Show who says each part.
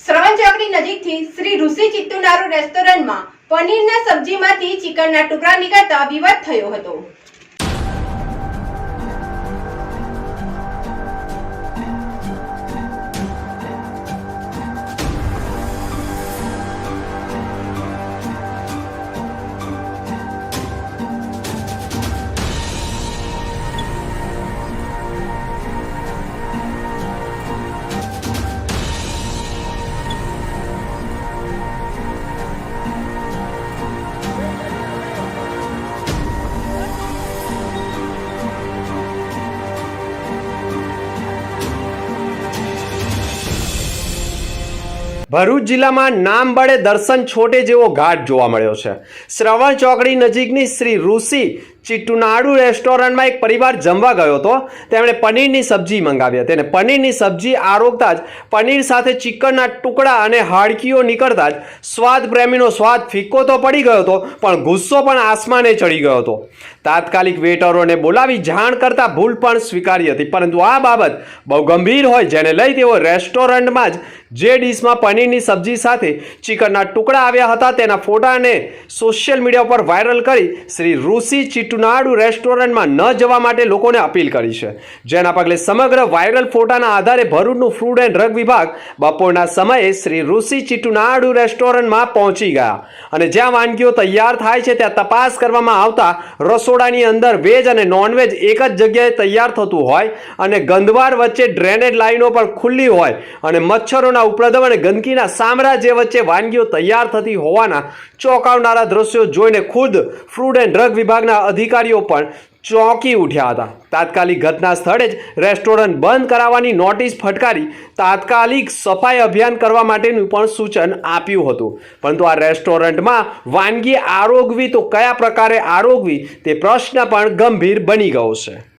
Speaker 1: શ્રવણ ચોકડી નજીકથી શ્રી ઋષિ ચિત્તુનારુ રેસ્ટોરન્ટમાં પનીરના સબ્જીમાંથી ચિકનના ટુકડા નીકળતા વિવાદ થયો હતો।
Speaker 2: ભરૂચ જિલ્લામાં નામ બળે દર્શન છોટે જેવો ઘાટ જોવા મળ્યો છે। શ્રવણ ચોકડી નજીકની શ્રી ઋષિ ચિત્તુનારુ રેસ્ટોરન્ટમાં એક પરિવાર જમવા ગયો હતો। તેમણે પનીરની સબ્જી મંગાવી હતી અને પનીરની સબ્જી આરોગતા જ પનીર સાથે ચિકનના ટુકડા અને હાડકીઓ નીકળતા જ સ્વાદ પ્રેમીનો સ્વાદ ફીકો તો પડી ગયો હતો, પણ ગુસ્સો પણ આસમાને ચડી ગયો હતો। તાત્કાલિક વેટરોને બોલાવી જાણ કરતા ભૂલ પણ સ્વીકારી હતી, પરંતુ આ બાબત બહુ ગંભીર હોય, જેને લઈ તેઓ રેસ્ટોરન્ટમાં જે ડીશમાં પનીરની સબ્જી સાથે ચિકનના ટુકડા આવ્યા હતા તેના ફોટાને સોશિયલ મીડિયા પર વાયરલ કરી શ્રી ઋષિ ચિત્તુનારુ રેસ્ટોરન્ટમાં ન જવા માટે લોકોને અપીલ કરી છે। જેના પગલે સમગ્ર વાયરલ ફોટાના આધારે ભરૂચનું ફૂડ એન્ડ ડ્રગ વિભાગ બપોરના સમયે શ્રી ઋષિ ચિત્તુનારુ રેસ્ટોરન્ટમાં પહોંચી ગયા અને જ્યાં વાનગીઓ તૈયાર થાય છે ત્યાં તપાસ કરવામાં આવતા રસોડાની અંદર વેજ અને નોનવેજ એક જ જગ્યાએ તૈયાર થતું હોય અને ગંદવાર વચ્ચે ડ્રેનેજ લાઈનો પણ ખુલ્લી હોય અને મચ્છરોના ઉપદ્રવ અને ગંદકીના સામ્રાજ્ય વચ્ચે વાનગીઓ તૈયાર થતી હોવાના ચોંકાવનારા દ્રશ્યો જોઈને ખુદ ફૂડ એન્ડ ડ્રગ વિભાગના અધિકારીઓ પણ ચોંકી ઉઠ્યા હતા। તાત્કાલિક ઘટના સ્થળે જ રેસ્ટોરન્ટ બંધ કરાવવાની નોટિસ ફટકારી તાત્કાલિક સફાઈ અભિયાન કરવા માટેનું પણ સૂચન આપ્યું હતું, પરંતુ આ રેસ્ટોરન્ટમાં વાનગી આરોગવી તો કયા પ્રકારે આરોગવી તે પ્રશ્ન પણ ગંભીર બની ગયો છે।